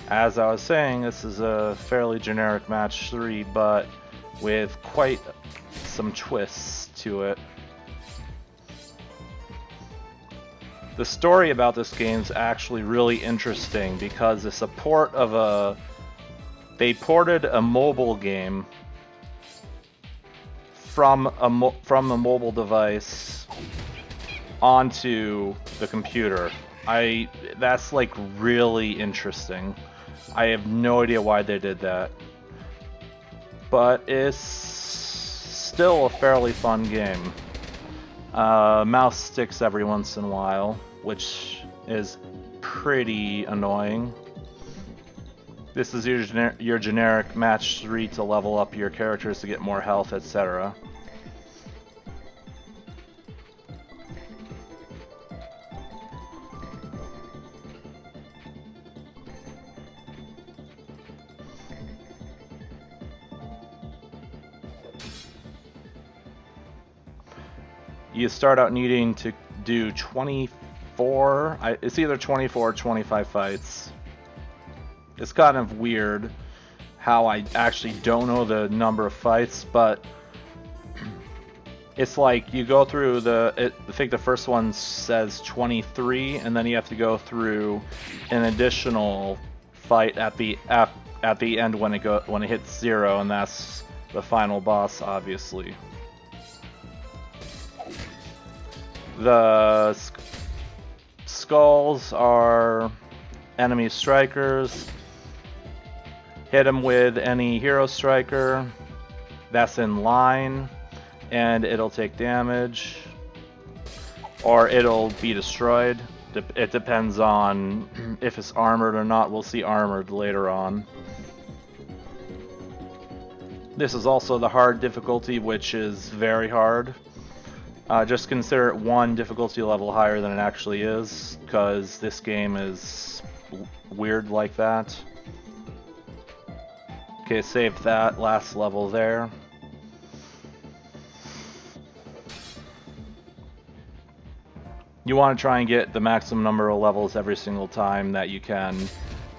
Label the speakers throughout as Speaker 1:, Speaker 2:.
Speaker 1: As I was saying, this is a fairly generic match 3, but with quite some twists to it. The story about this game is actually really interesting because it's a port of they ported a mobile game from a mobile device onto the computer. That's like really interesting. I have no idea why they did that, but it's still a fairly fun game. Mouse sticks every once in a while, which is pretty annoying. This is your generic match 3 to level up your characters to get more health, etc. You start out needing to do 24, it's either 24 or 25 fights. It's kind of weird how I actually don't know the number of fights, but it's like you go through I think the first one says 23, and then you have to go through an additional fight at the end when it hits 0, and that's the final boss, obviously. The skulls are enemy strikers. Hit them with any hero striker that's in line, and it'll take damage, or it'll be destroyed. It depends on if it's armored or not. We'll see armored later on. This is also the hard difficulty, which is very hard. Just consider it one difficulty level higher than it actually is, because this game is weird like that. Okay, saved that last level there. You want to try and get the maximum number of levels every single time that you can.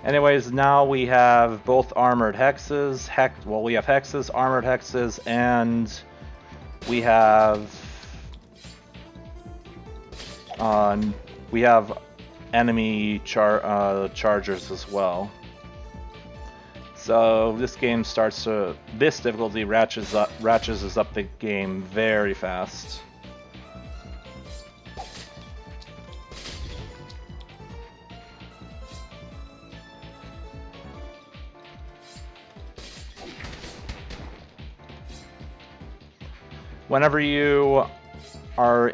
Speaker 1: Anyways, now we have both armored hexes. We have hexes, armored hexes, and we have enemy chargers as well. So this game this difficulty ratchets up the game very fast. Whenever you are,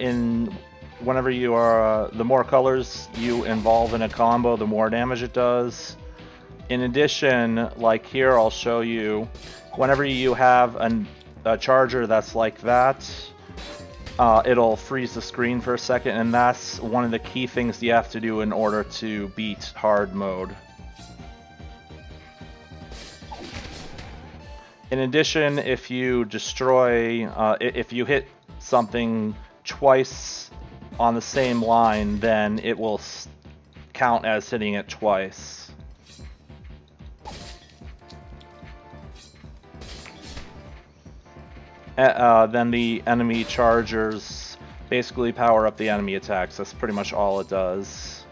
Speaker 1: the more colors you involve in a combo, the more damage it does. In addition, like here, I'll show you, whenever you have a charger that's like that, it'll freeze the screen for a second, and that's one of the key things you have to do in order to beat hard mode. In addition, if you if you hit something twice on the same line, then it will count as hitting it twice. Then the enemy chargers basically power up the enemy attacks. That's pretty much all it does.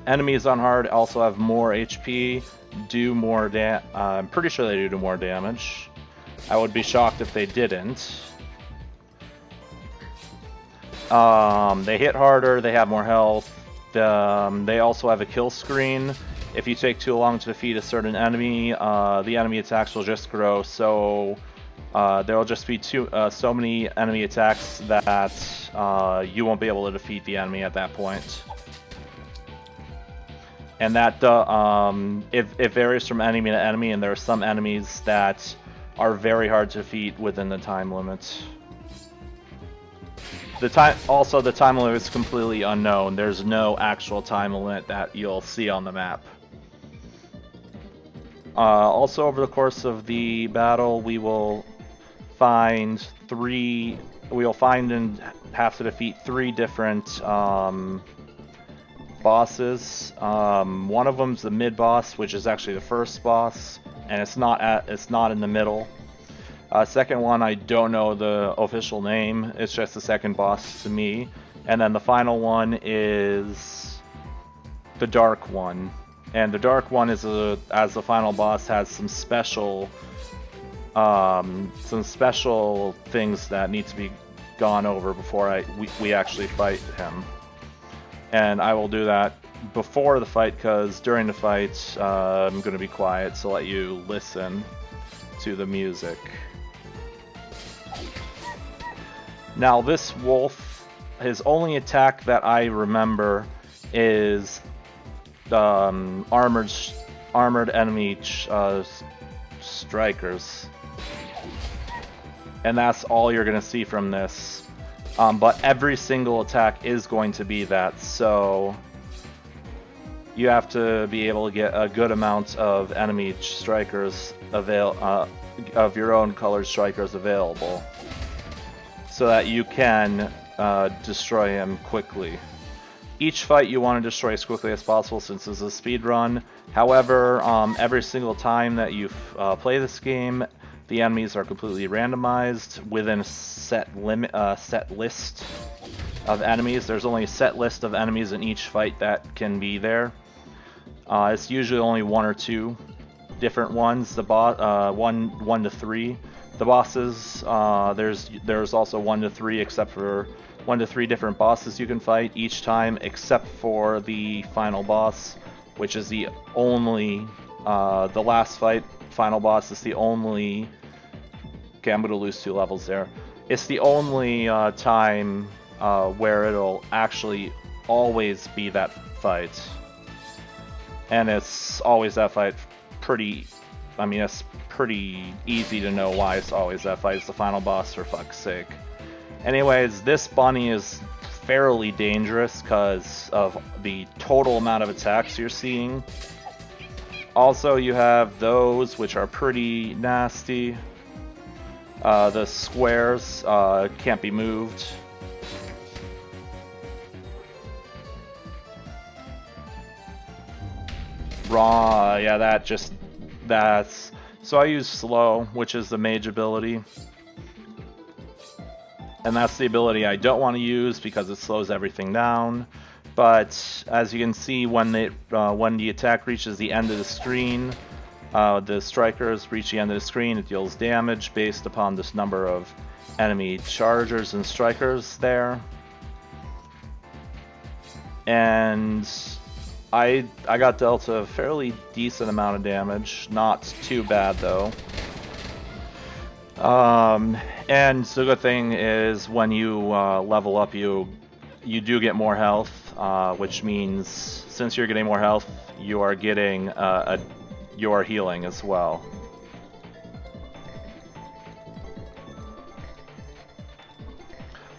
Speaker 1: Enemies on hard also have more HP, do more I'm pretty sure they do more damage. I would be shocked if they didn't. They hit harder, they have more health. They also have a kill screen. If you take too long to defeat a certain enemy, the enemy attacks will just grow, so there will just be so many enemy attacks that you won't be able to defeat the enemy at that point. And that it varies from enemy to enemy, and there are some enemies that are very hard to defeat within the time limit. The time limit is completely unknown. There's no actual time limit that you'll see on the map. Also, over the course of the battle, we will find 3 we'll find and have to defeat 3 different bosses. One of them's the mid boss, which is actually the first boss, and it's not in the middle. Second one, I don't know the official name. It's just the second boss to me. And then the final one is the Dark One. And the Dark One is as the final boss, has some special things that need to be gone over before we actually fight him. And I will do that before the fight, because during the fight I'm going to be quiet, so let you listen to the music. Now this wolf, his only attack that I remember is armored enemy strikers. And that's all you're going to see from this. But every single attack is going to be that, so you have to be able to get a good amount of enemy strikers of your own colored strikers available, so that you can destroy him quickly. Each fight you want to destroy as quickly as possible, since it's a speed run. However, every single time that you play this game, the enemies are completely randomized within a set list of enemies. There's only a set list of enemies in each fight that can be there. It's usually only 1 or 2 different ones. The one to 3. The bosses, there's also 1 to 3, except for 1 to 3 different bosses you can fight each time, except for the final boss, which is the only the last final boss is the only. Okay, I'm gonna lose 2 levels there. It's the only time where it'll actually always be that fight, and it's always that fight. It's pretty easy to know why it's always that fight. It's the final boss, for fuck's sake. Anyways, this bunny is fairly dangerous because of the total amount of attacks you're seeing. Also, you have those which are pretty nasty. The squares can't be moved. Raw, yeah, that's... So I use slow, which is the mage ability. And that's the ability I don't want to use because it slows everything down. But as you can see, when the attack reaches the end of the screen, the strikers reach the end of the screen, it deals damage based upon this number of enemy chargers and strikers there. And I got dealt a fairly decent amount of damage, not too bad though. And the good thing is when you level up, you do get more health, which means since you're getting more health, you are getting your healing as well.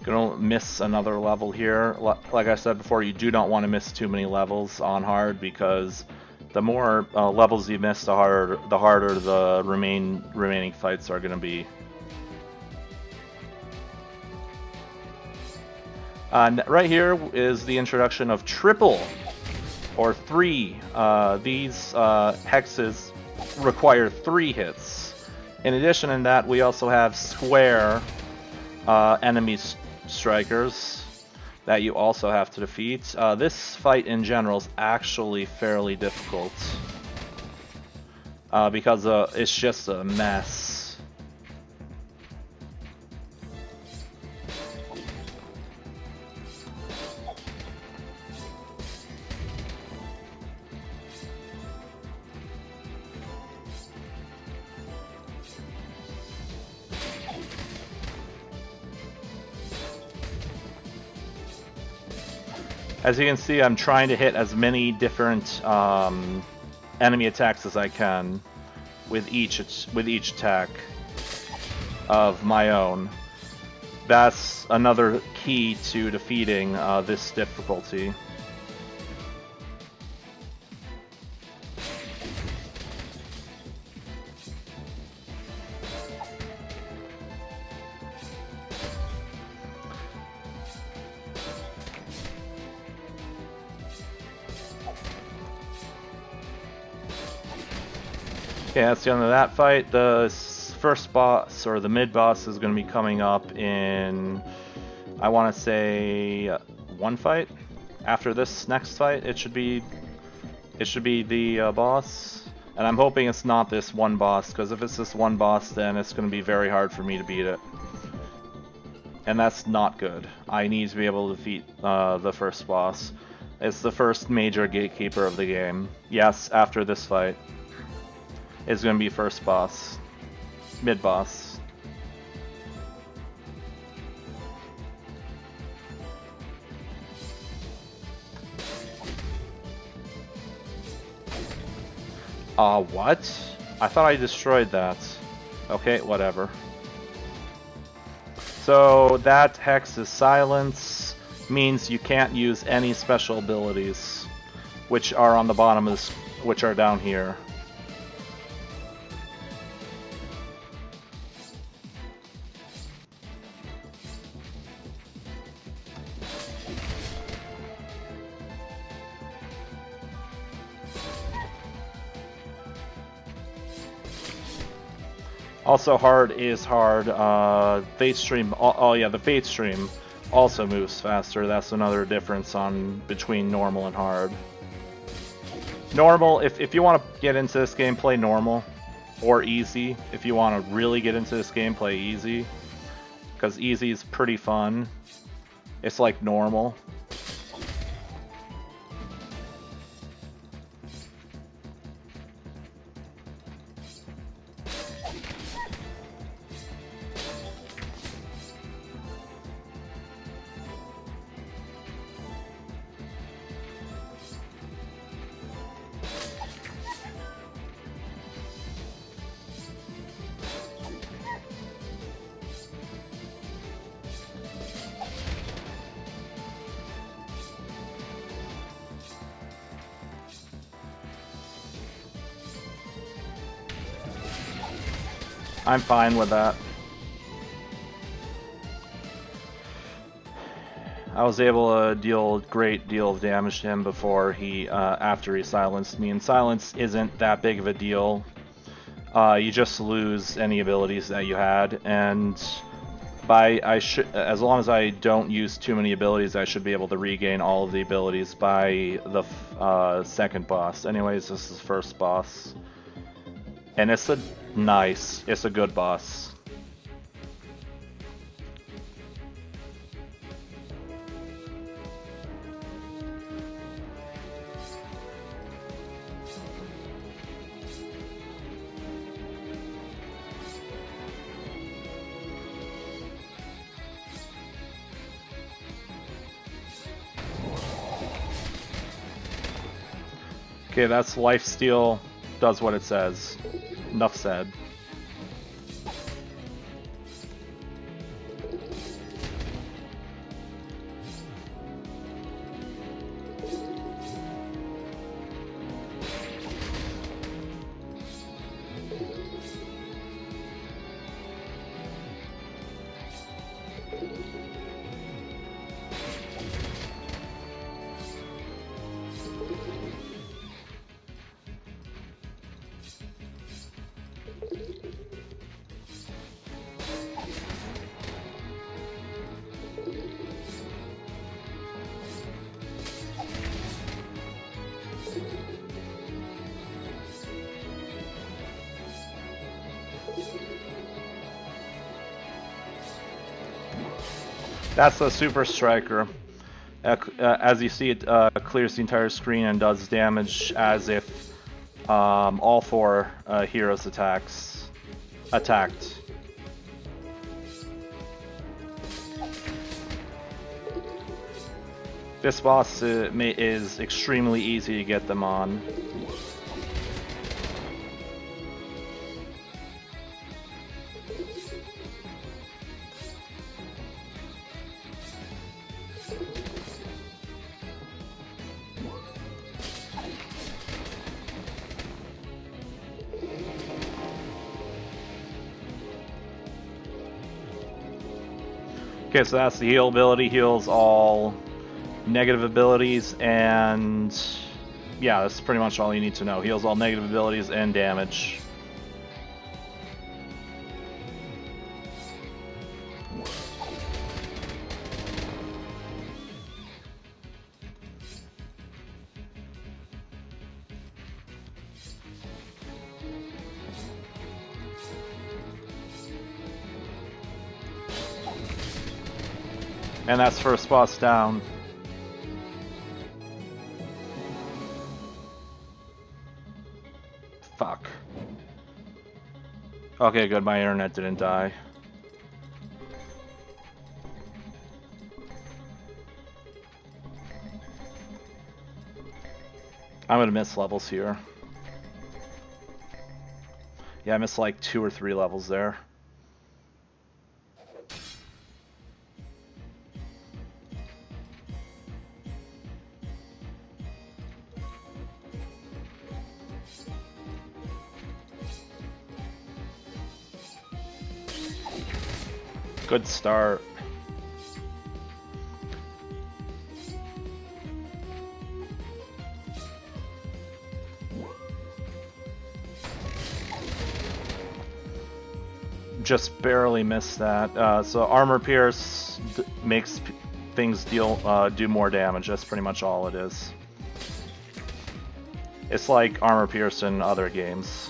Speaker 1: Gonna miss another level here. Like I said before, you do not want to miss too many levels on hard, because the more levels you miss, the harder the remaining fights are going to be. Right here is the introduction of triple or 3. These hexes require 3 hits. In addition to that, we also have square enemy strikers that you also have to defeat. This fight in general is actually fairly difficult because it's just a mess. As you can see, I'm trying to hit as many different enemy attacks as I can with each attack of my own. That's another key to defeating this difficulty. Okay, that's the end of that fight. The first boss, or the mid-boss, is going to be coming up in, I want to say, one fight. After this next fight, it should be the boss. And I'm hoping it's not this one boss, because if it's this one boss, then it's going to be very hard for me to beat it. And that's not good. I need to be able to defeat the first boss. It's the first major gatekeeper of the game. Yes, after this fight is going to be first boss. Mid-boss. What? I thought I destroyed that. Okay, whatever. So that hex is silence, means you can't use any special abilities, which are on the bottom of this, which are down here. Also, hard is hard. Fate Stream. Oh yeah, the Fate Stream also moves faster. That's another difference between normal and hard. Normal, if you want to get into this game, play normal, or easy. If you want to really get into this game, play easy, because easy is pretty fun. It's like normal. I'm fine with that. I was able to deal a great deal of damage to him before after he silenced me, and silence isn't that big of a deal. You just lose any abilities that you had, and as long as I don't use too many abilities, I should be able to regain all of the abilities by the second boss. Anyways, this is first boss, and it's a good boss. Okay, that's lifesteal, does what it says. Enough said. That's a Super Striker. As you see, it clears the entire screen and does damage as if all four heroes attacked. This boss is extremely easy to get them on. Okay, so that's the heal ability. Heals all negative abilities, and yeah, that's pretty much all you need to know. Heals all negative abilities and damage. And that's first boss down. Fuck. Okay, good, my internet didn't die. I'm gonna miss levels here. Yeah, I missed like 2 or 3 levels there. Good start. Just barely missed that. So armor pierce makes things do more damage. That's pretty much all it is. It's like armor pierce in other games.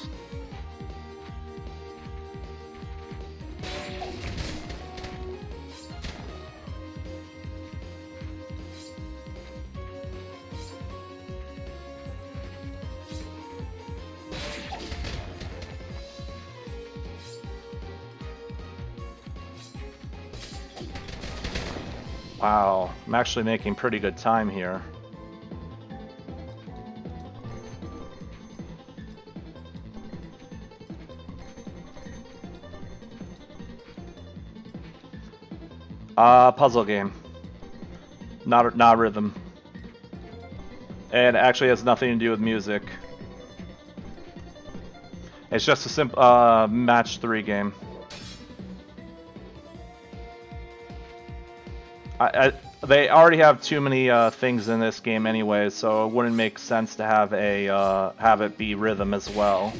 Speaker 1: Wow, I'm actually making pretty good time here. Puzzle game. Not rhythm. It actually has nothing to do with music. It's just a simple match 3 game. They already have too many things in this game anyway, so it wouldn't make sense to have have it be rhythm as well.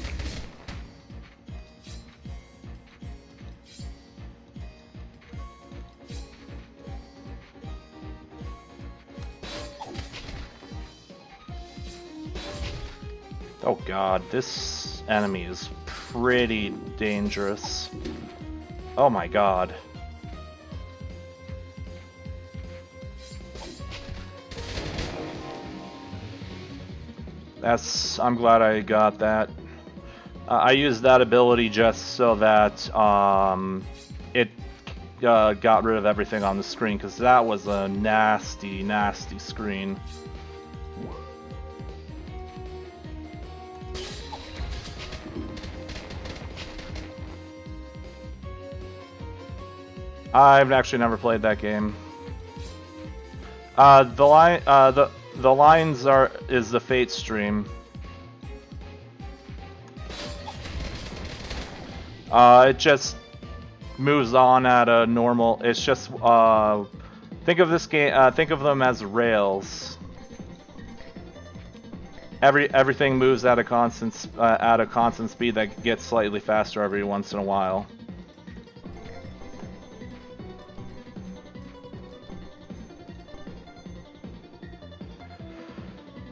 Speaker 1: Oh god, this enemy is pretty dangerous. Oh my god. I'm glad I got that. I used that ability just so that it got rid of everything on the screen, because that was a nasty, nasty screen. I've actually never played that game. The lines is the Fate stream. It just moves on at a normal. It's just think of this game. Think of them as rails. Everything moves at a constant speed that gets slightly faster every once in a while.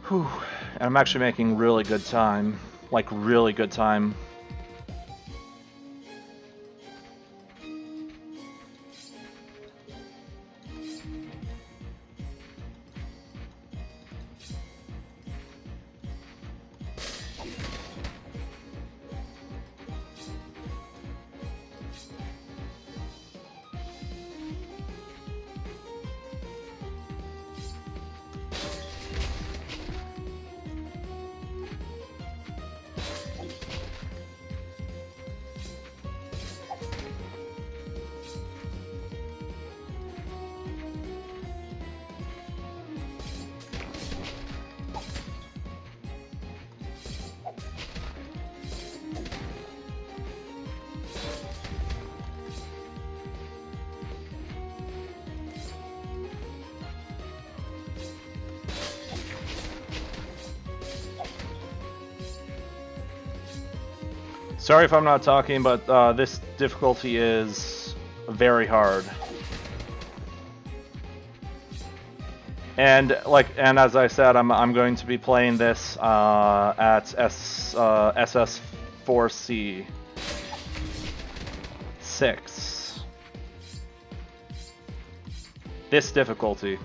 Speaker 1: Whew. And I'm actually making really good time. Like, really good time. Sorry if I'm not talking, but this difficulty is very hard. And as I said, I'm going to be playing this at SS4C 6. this difficulty.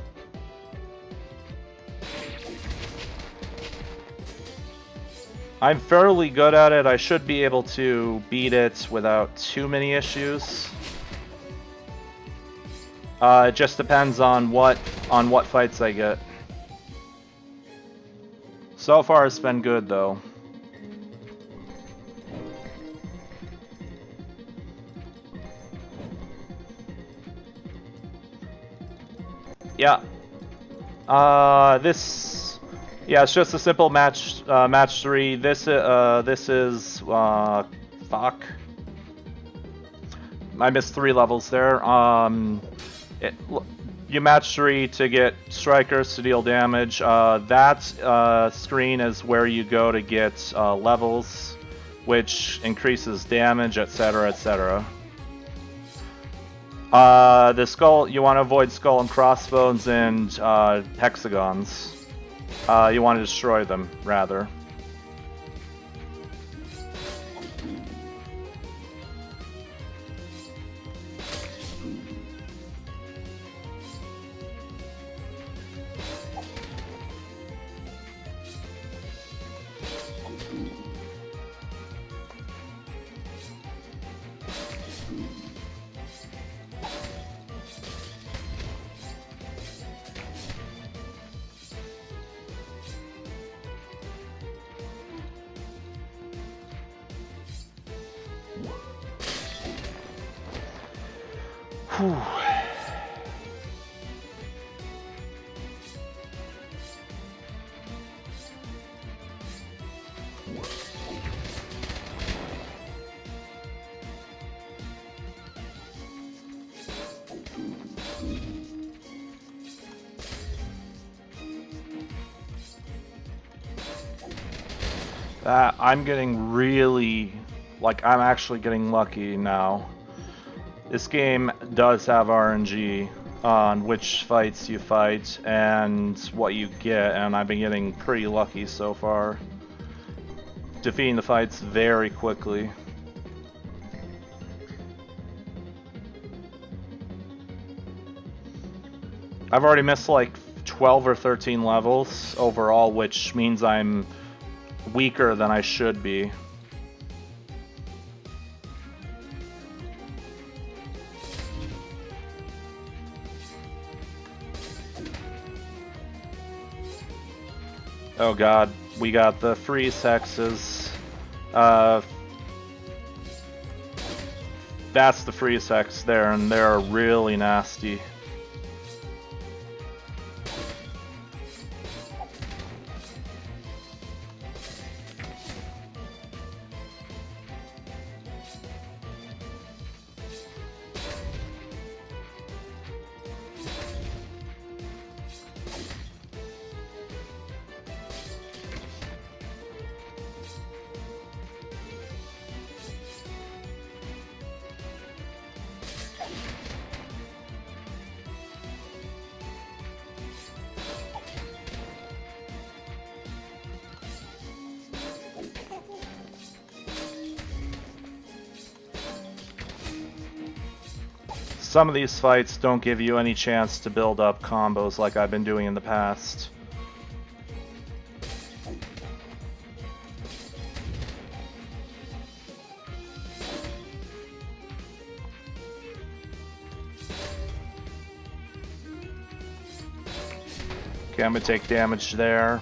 Speaker 1: I'm fairly good at it. I should be able to beat it without too many issues. It just depends on what fights I get. So far it's been good though. Yeah. Yeah, it's just a simple match. Match 3. This is fuck. I missed 3 levels there. You match 3 to get strikers to deal damage. That screen is where you go to get levels, which increases damage, etc., etc. The skull, you want to avoid skull and crossbones and hexagons. You want to destroy them, rather. Whew. I'm getting really, like, I'm actually getting lucky now. This game does have RNG on which fights you fight and what you get, and I've been getting pretty lucky so far. Defeating the fights very quickly. I've already missed like 12 or 13 levels overall, which means I'm weaker than I should be. Oh god, we got the freeze hexes. That's the freeze hex there, and they're really nasty. Some of these fights don't give you any chance to build up combos like I've been doing in the past. Okay, I'm gonna take damage there.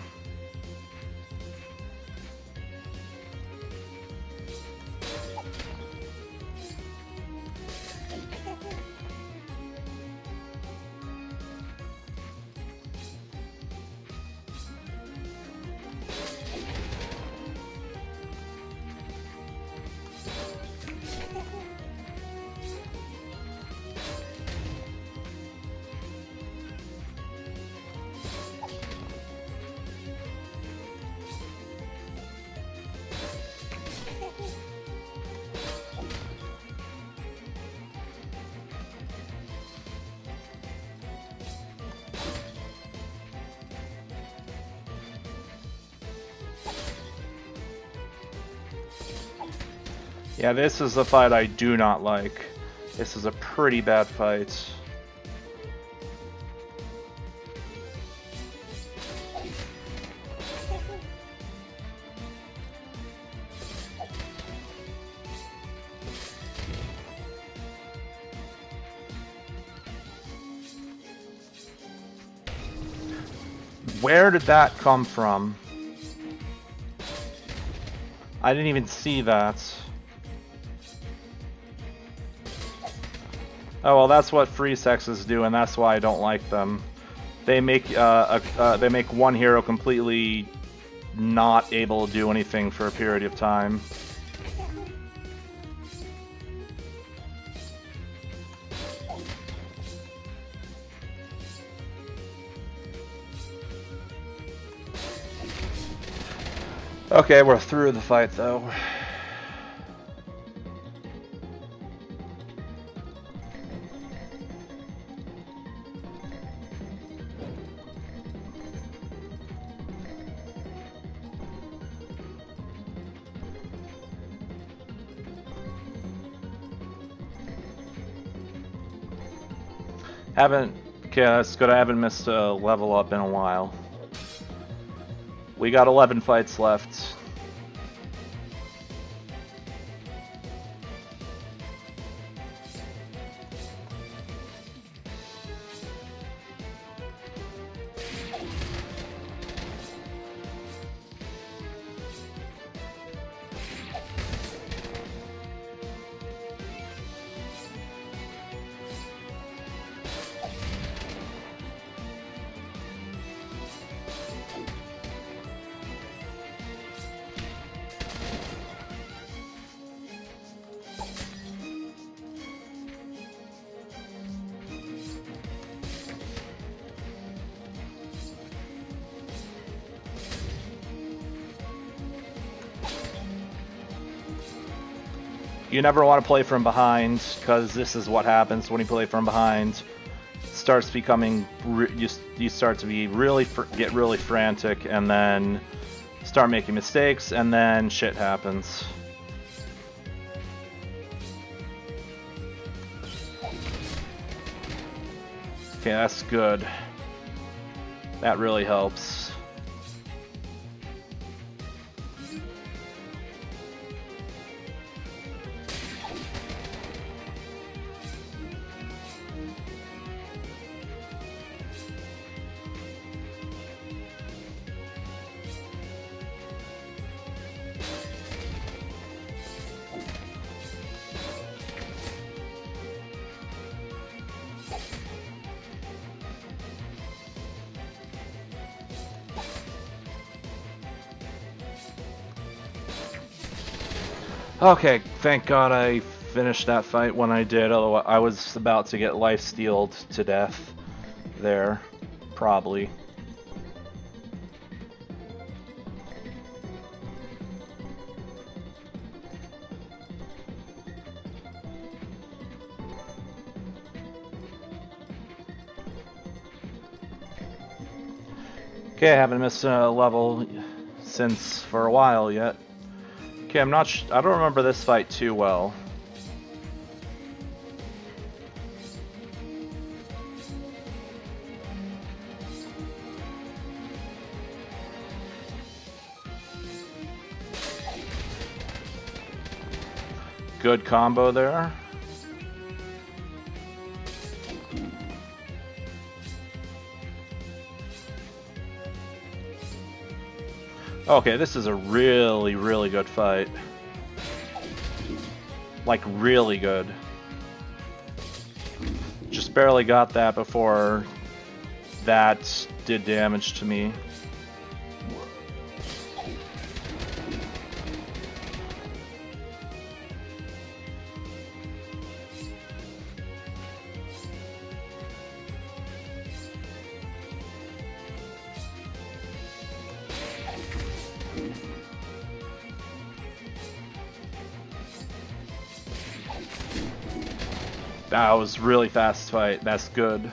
Speaker 1: Yeah, this is a fight I do not like. This is a pretty bad fight. Where did that come from? I didn't even see that. Oh well, that's what free sexes do, and that's why I don't like them. They make one hero completely not able to do anything for a period of time. Okay, we're through the fight though. Okay, that's good. I haven't missed a level up in a while. We got 11 fights left. You never want to play from behind, because this is what happens when you play from behind. It starts becoming, you start to be get really frantic, and then start making mistakes, and then shit happens. Okay, that's good. That really helps. Okay, thank God I finished that fight when I did, otherwise I was about to get life-stealed to death there, probably. Okay, I haven't missed a level since for a while yet. Okay, I don't remember this fight too well. Good combo there. Okay, this is a really, really good fight. Like, really good. Just barely got that before that did damage to me. That was really fast fight. That's good.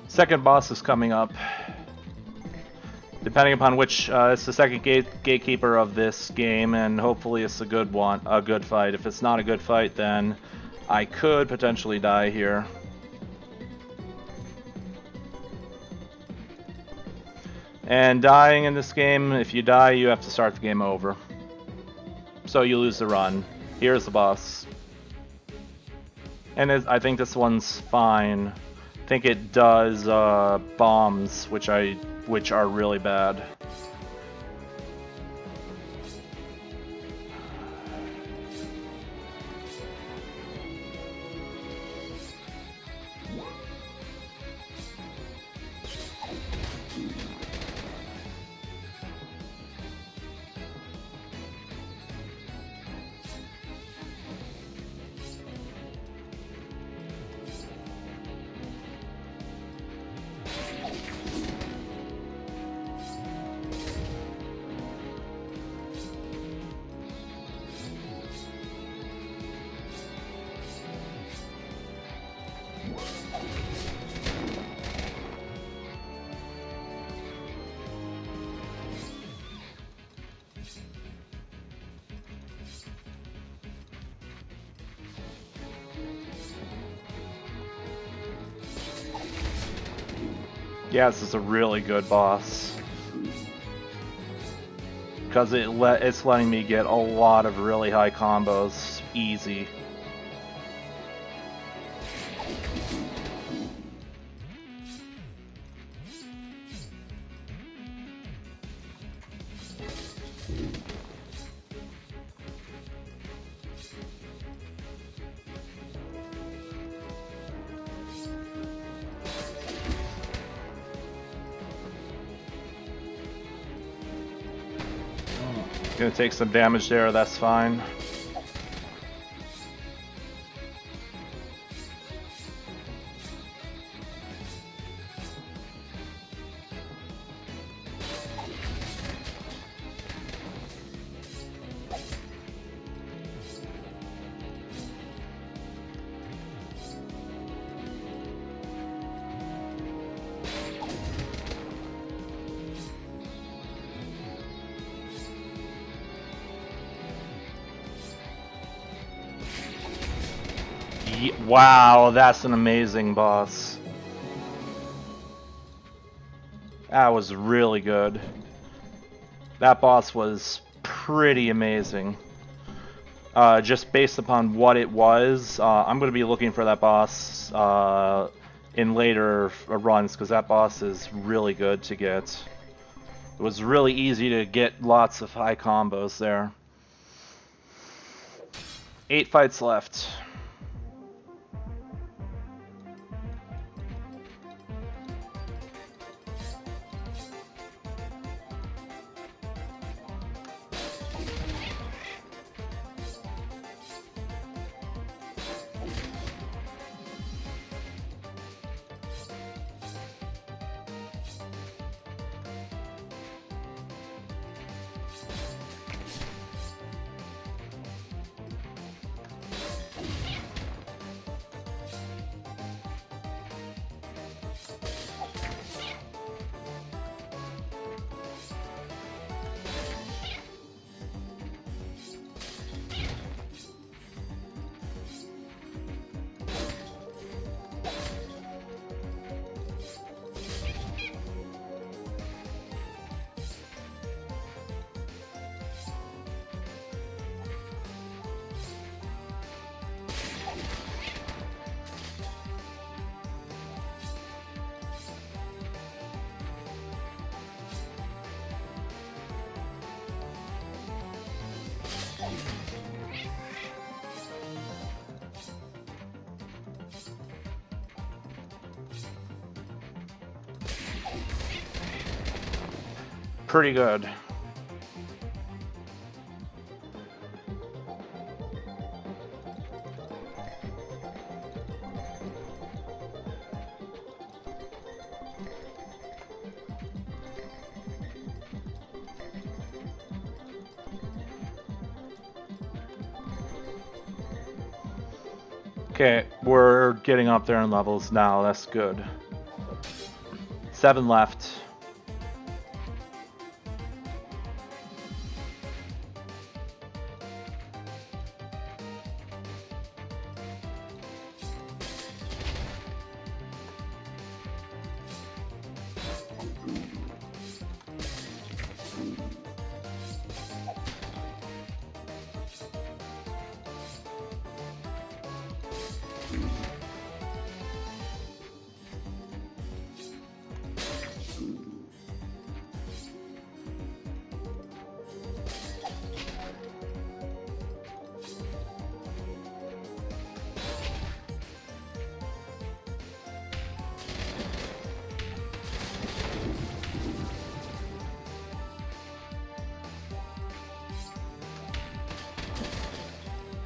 Speaker 1: Second boss is coming up. Depending upon which, it's the second gatekeeper of this game, and hopefully it's a good one, a good fight. If it's not a good fight, then I could potentially die here. And dying in this game, if you die, you have to start the game over. So you lose the run. Here's the boss. And I think this one's fine. I think it does bombs, which I which are really bad. Yeah, this is a really good boss. Because it's letting me get a lot of really high combos easy. Gonna take some damage there, that's fine. Wow, that's an amazing boss. That was really good. That boss was pretty amazing. Just based upon what it was, I'm going to be looking for that boss in later runs, because that boss is really good to get. It was really easy to get lots of high combos there. 8 fights left. Pretty good. Okay, we're getting up there in levels now, that's good. 7 left.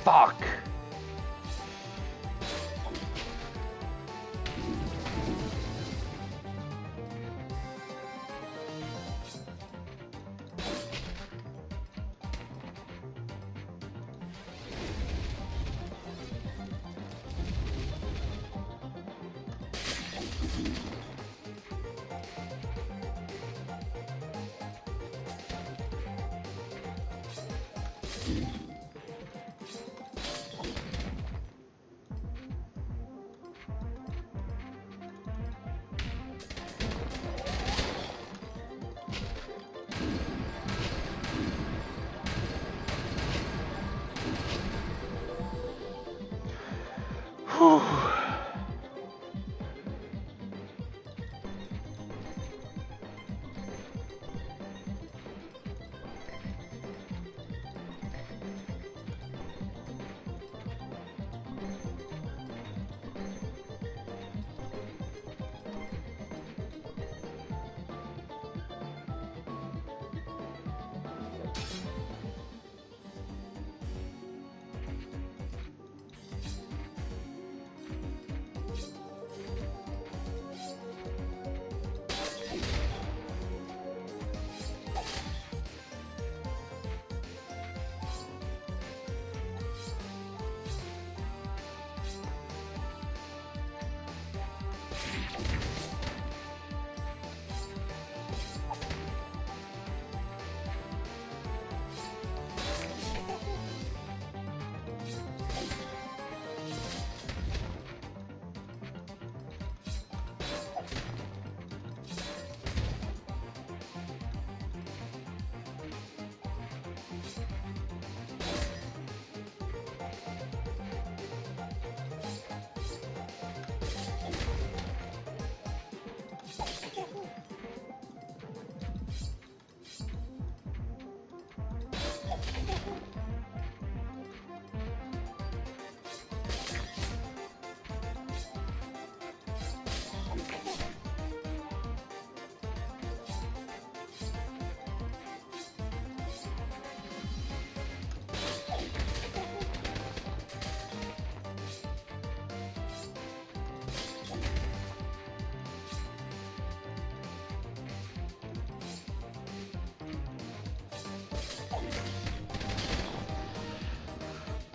Speaker 1: Fuck! Whew.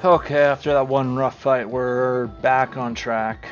Speaker 1: Okay, after that one rough fight, we're back on track.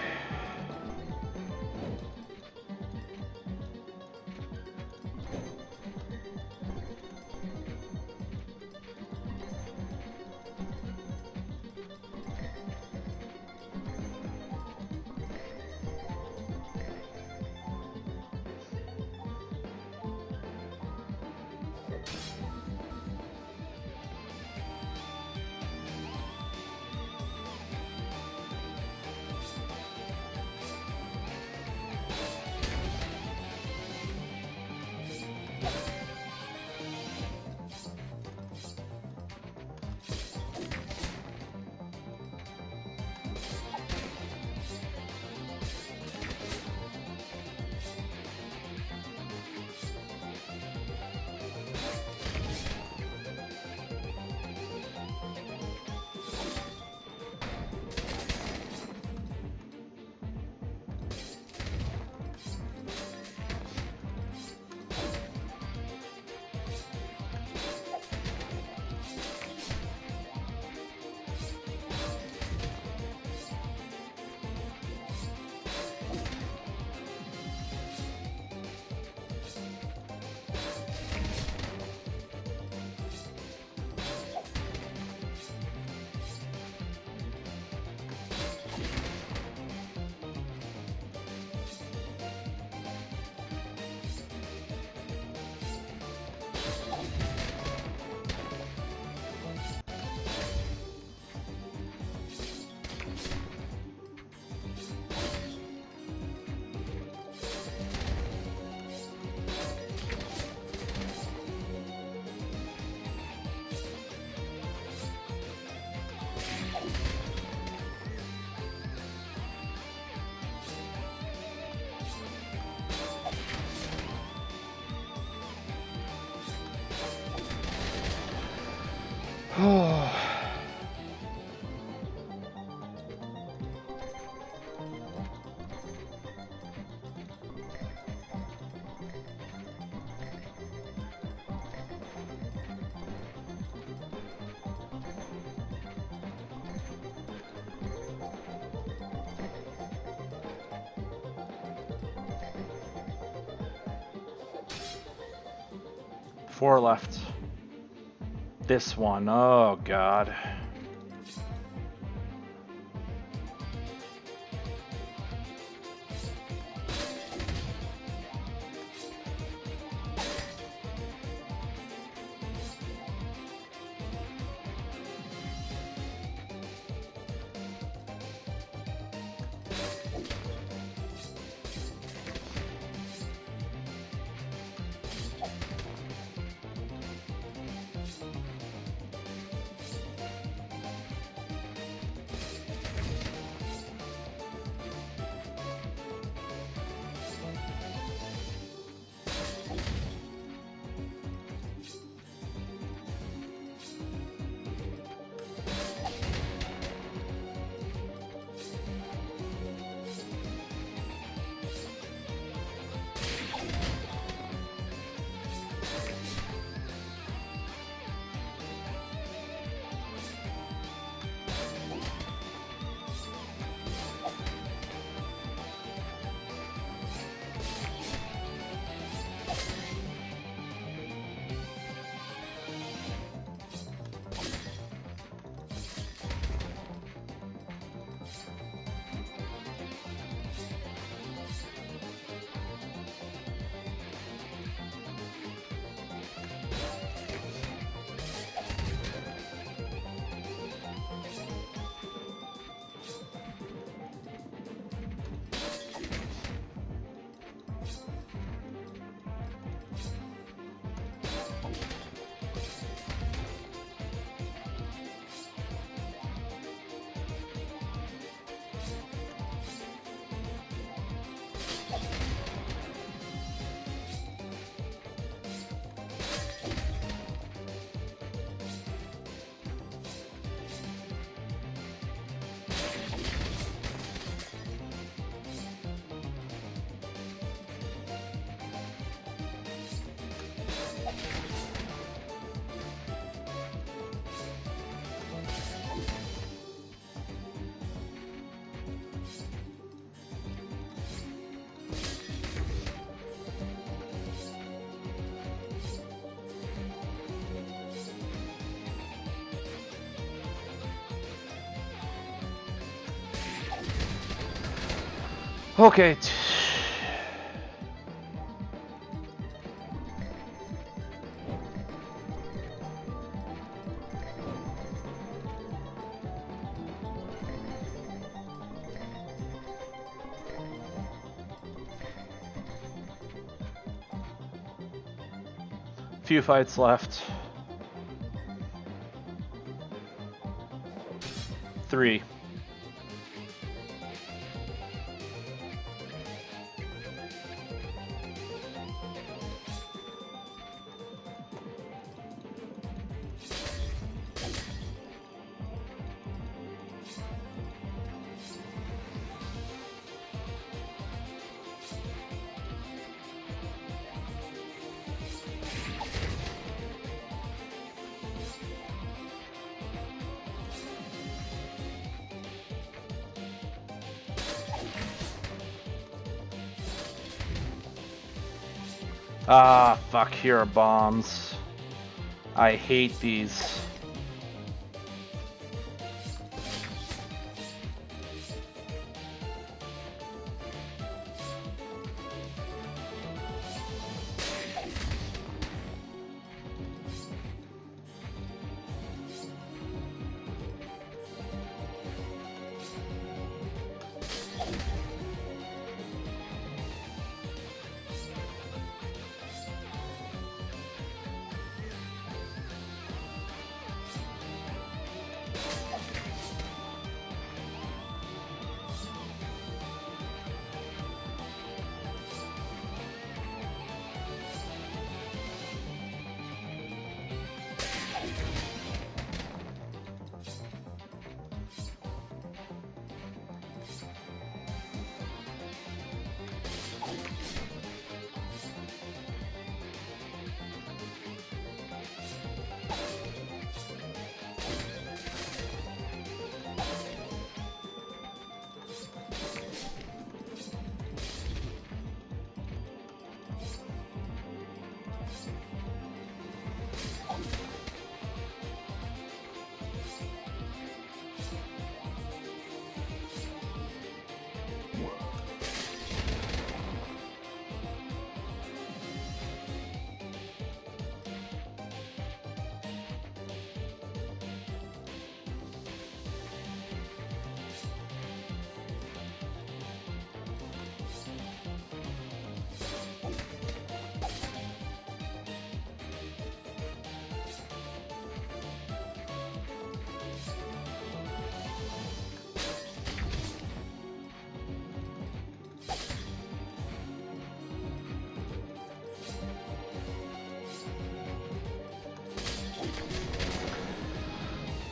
Speaker 1: 4 left. This one, oh god. Okay. Few fights left. 3. Ah, fuck, here are bombs. I hate these.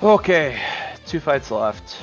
Speaker 1: Okay, 2 fights left.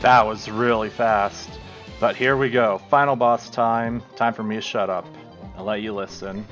Speaker 1: That was really fast. But here we go. Final boss time. Time for me to shut up and let you listen.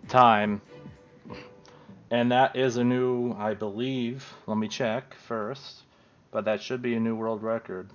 Speaker 1: time. And that is a new, I believe, let me check first, but that should be a new world record.